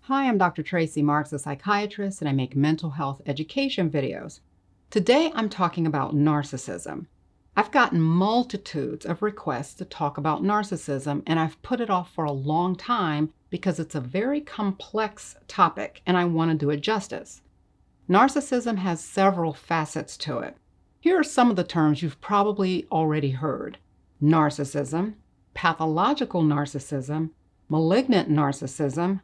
Hi, I'm Dr. Tracey Marks, a psychiatrist, and I make mental health education videos. Today, I'm talking about narcissism. I've gotten multitudes of requests to talk about narcissism, and I've put it off for a long time because it's a very complex topic, and I want to do it justice. Narcissism has several facets to it. Here are some of the terms you've probably already heard: narcissism, pathological narcissism, malignant narcissism,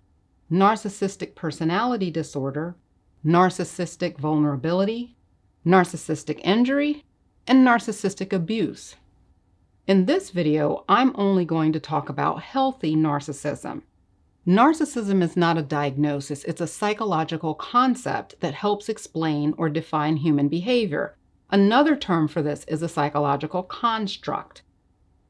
narcissistic personality disorder, narcissistic vulnerability, narcissistic injury, and narcissistic abuse. In this video, I'm only going to talk about healthy narcissism. Narcissism is not a diagnosis, it's a psychological concept that helps explain or define human behavior. Another term for this is a psychological construct.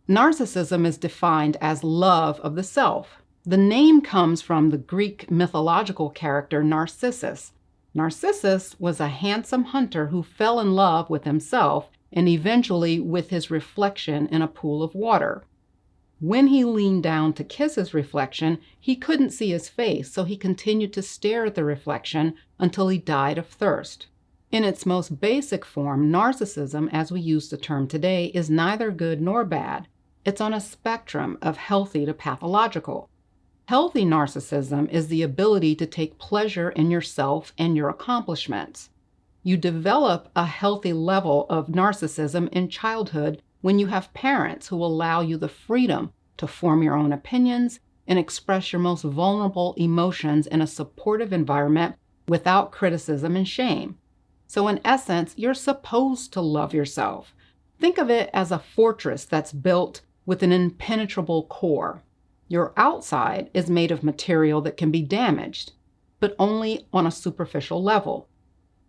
Narcissism is defined as love of the self. The name comes from the Greek mythological character Narcissus. Narcissus was a handsome hunter who fell in love with himself and eventually with his reflection in a pool of water. When he leaned down to kiss his reflection, he couldn't see his face, so he continued to stare at the reflection until he died of thirst. In its most basic form, narcissism, as we use the term today, is neither good nor bad. It's on a spectrum of healthy to pathological. Healthy narcissism is the ability to take pleasure in yourself and your accomplishments. You develop a healthy level of narcissism in childhood when you have parents who allow you the freedom to form your own opinions and express your most vulnerable emotions in a supportive environment without criticism and shame. So in essence, you're supposed to love yourself. Think of it as a fortress that's built with an impenetrable core. Your outside is made of material that can be damaged, but only on a superficial level.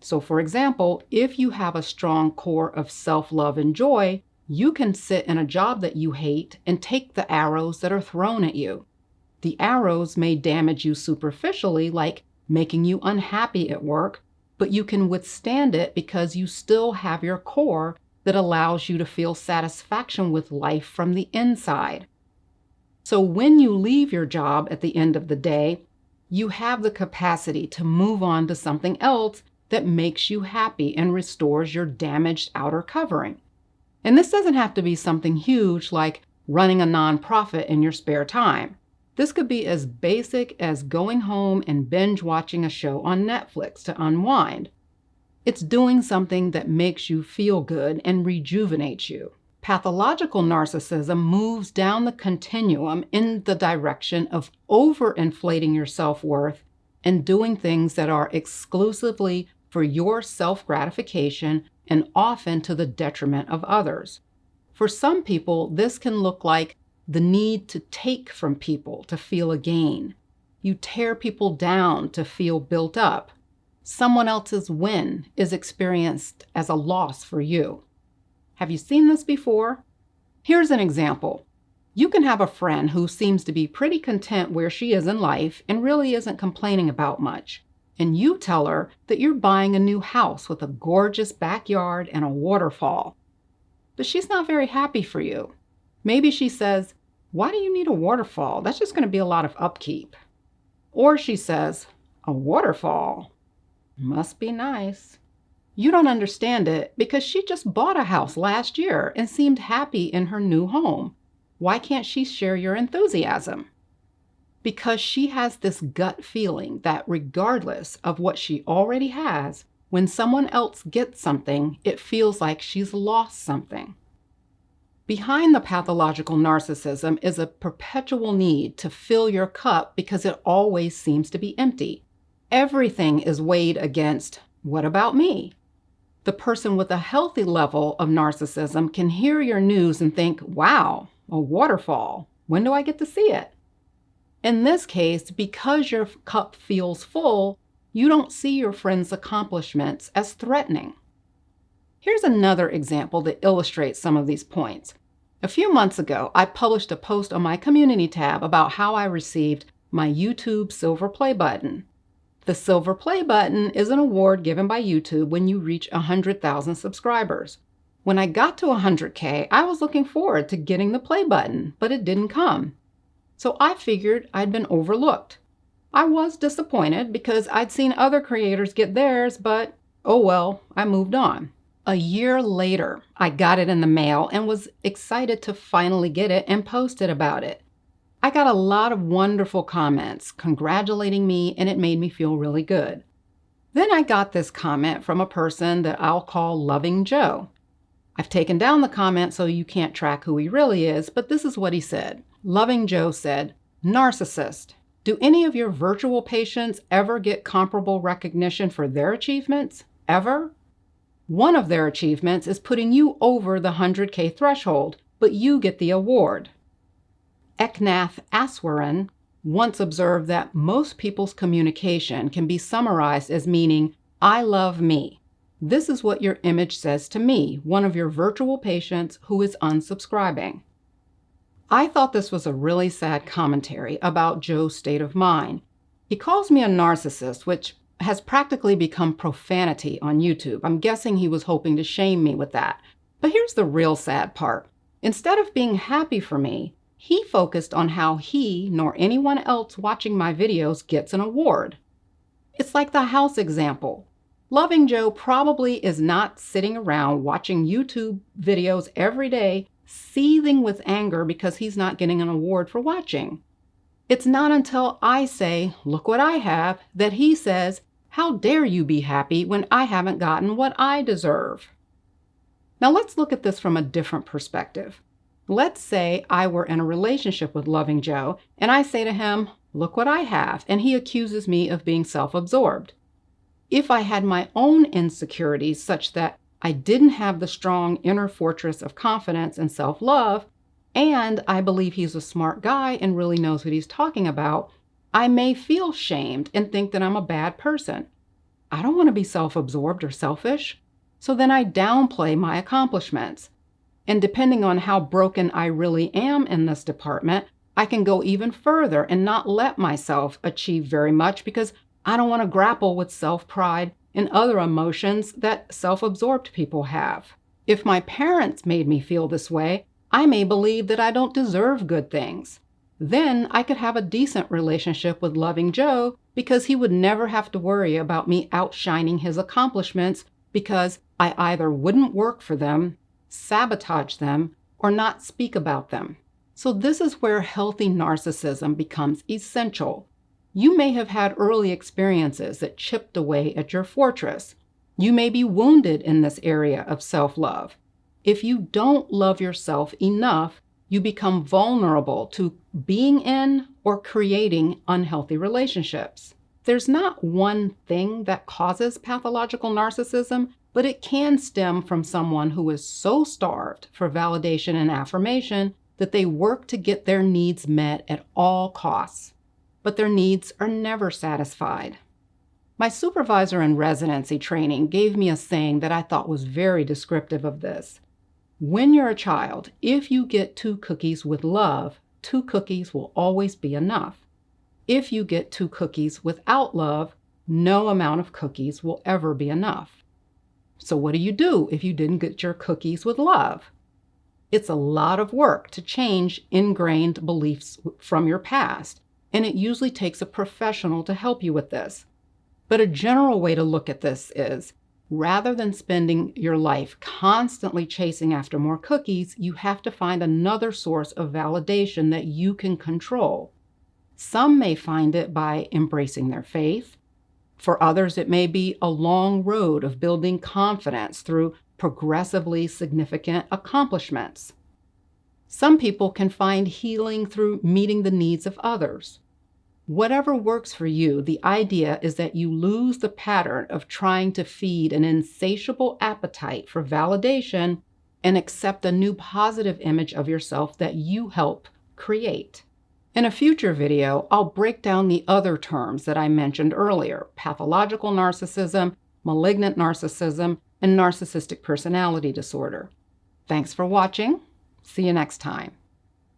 So for example, if you have a strong core of self-love and joy, you can sit in a job that you hate and take the arrows that are thrown at you. The arrows may damage you superficially, like making you unhappy at work, but you can withstand it because you still have your core that allows you to feel satisfaction with life from the inside. So when you leave your job at the end of the day, you have the capacity to move on to something else that makes you happy and restores your damaged outer covering. And this doesn't have to be something huge like running a nonprofit in your spare time. This could be as basic as going home and binge watching a show on Netflix to unwind. It's doing something that makes you feel good and rejuvenates you. Pathological narcissism moves down the continuum in the direction of overinflating your self-worth and doing things that are exclusively for your self-gratification and often to the detriment of others. For some people, this can look like the need to take from people to feel a gain. You tear people down to feel built up. Someone else's win is experienced as a loss for you. Have you seen this before? Here's an example. You can have a friend who seems to be pretty content where she is in life and really isn't complaining about much. And you tell her that you're buying a new house with a gorgeous backyard and a waterfall. But she's not very happy for you. Maybe she says, "Why do you need a waterfall? That's just going to be a lot of upkeep." Or she says, "A waterfall? Must be nice." You don't understand it because she just bought a house last year and seemed happy in her new home. Why can't she share your enthusiasm? Because she has this gut feeling that regardless of what she already has, when someone else gets something, it feels like she's lost something. Behind the pathological narcissism is a perpetual need to fill your cup because it always seems to be empty. Everything is weighed against, "What about me?" The person with a healthy level of narcissism can hear your news and think, "Wow, a waterfall. When do I get to see it?" In this case, because your cup feels full, you don't see your friend's accomplishments as threatening. Here's another example that illustrates some of these points. A few months ago, I published a post on my community tab about how I received my YouTube Silver Play button. The Silver Play button is an award given by YouTube when you reach 100,000 subscribers. When I got to 100K, I was looking forward to getting the play button, but it didn't come. So I figured I'd been overlooked. I was disappointed because I'd seen other creators get theirs, but oh well, I moved on. A year later, I got it in the mail and was excited to finally get it and posted about it. I got a lot of wonderful comments congratulating me, and it made me feel really good. Then I got this comment from a person that I'll call Loving Joe. I've taken down the comment so you can't track who he really is, but this is what he said. Loving Joe said, "Narcissist, do any of your virtual patients ever get comparable recognition for their achievements? Ever? One of their achievements is putting you over the 100K threshold, but you get the award." Eknath Aswaran once observed that most people's communication can be summarized as meaning, "I love me. This is what your image says to me," one of your virtual patients who is unsubscribing. I thought this was a really sad commentary about Joe's state of mind. He calls me a narcissist, which has practically become profanity on YouTube. I'm guessing he was hoping to shame me with that. But here's the real sad part. Instead of being happy for me, he focused on how he, nor anyone else watching my videos, gets an award. It's like the house example. Loving Joe probably is not sitting around watching YouTube videos every day, seething with anger because he's not getting an award for watching. It's not until I say, "Look what I have," that he says, "How dare you be happy when I haven't gotten what I deserve?" Now let's look at this from a different perspective. Let's say I were in a relationship with Loving Joe, and I say to him, "Look what I have," and he accuses me of being self-absorbed. If I had my own insecurities such that I didn't have the strong inner fortress of confidence and self-love, and I believe he's a smart guy and really knows what he's talking about, I may feel shamed and think that I'm a bad person. I don't want to be self-absorbed or selfish, so then I downplay my accomplishments. And depending on how broken I really am in this department, I can go even further and not let myself achieve very much because I don't want to grapple with self-pride and other emotions that self-absorbed people have. If my parents made me feel this way, I may believe that I don't deserve good things. Then I could have a decent relationship with Loving Joe because he would never have to worry about me outshining his accomplishments because I either wouldn't work for them, sabotage them, or not speak about them. So this is where healthy narcissism becomes essential. You may have had early experiences that chipped away at your fortress. You may be wounded in this area of self-love. If you don't love yourself enough, you become vulnerable to being in or creating unhealthy relationships. There's not one thing that causes pathological narcissism, but it can stem from someone who is so starved for validation and affirmation that they work to get their needs met at all costs. But their needs are never satisfied. My supervisor in residency training gave me a saying that I thought was very descriptive of this. When you're a child, if you get 2 cookies with love, 2 cookies will always be enough. If you get 2 cookies without love, no amount of cookies will ever be enough. So what do you do if you didn't get your cookies with love? It's a lot of work to change ingrained beliefs from your past, and it usually takes a professional to help you with this. But a general way to look at this is, rather than spending your life constantly chasing after more cookies, you have to find another source of validation that you can control. Some may find it by embracing their faith. For others, it may be a long road of building confidence through progressively significant accomplishments. Some people can find healing through meeting the needs of others. Whatever works for you, the idea is that you lose the pattern of trying to feed an insatiable appetite for validation and accept a new positive image of yourself that you help create. In a future video, I'll break down the other terms that I mentioned earlier: pathological narcissism, malignant narcissism, and narcissistic personality disorder. Thanks for watching. See you next time.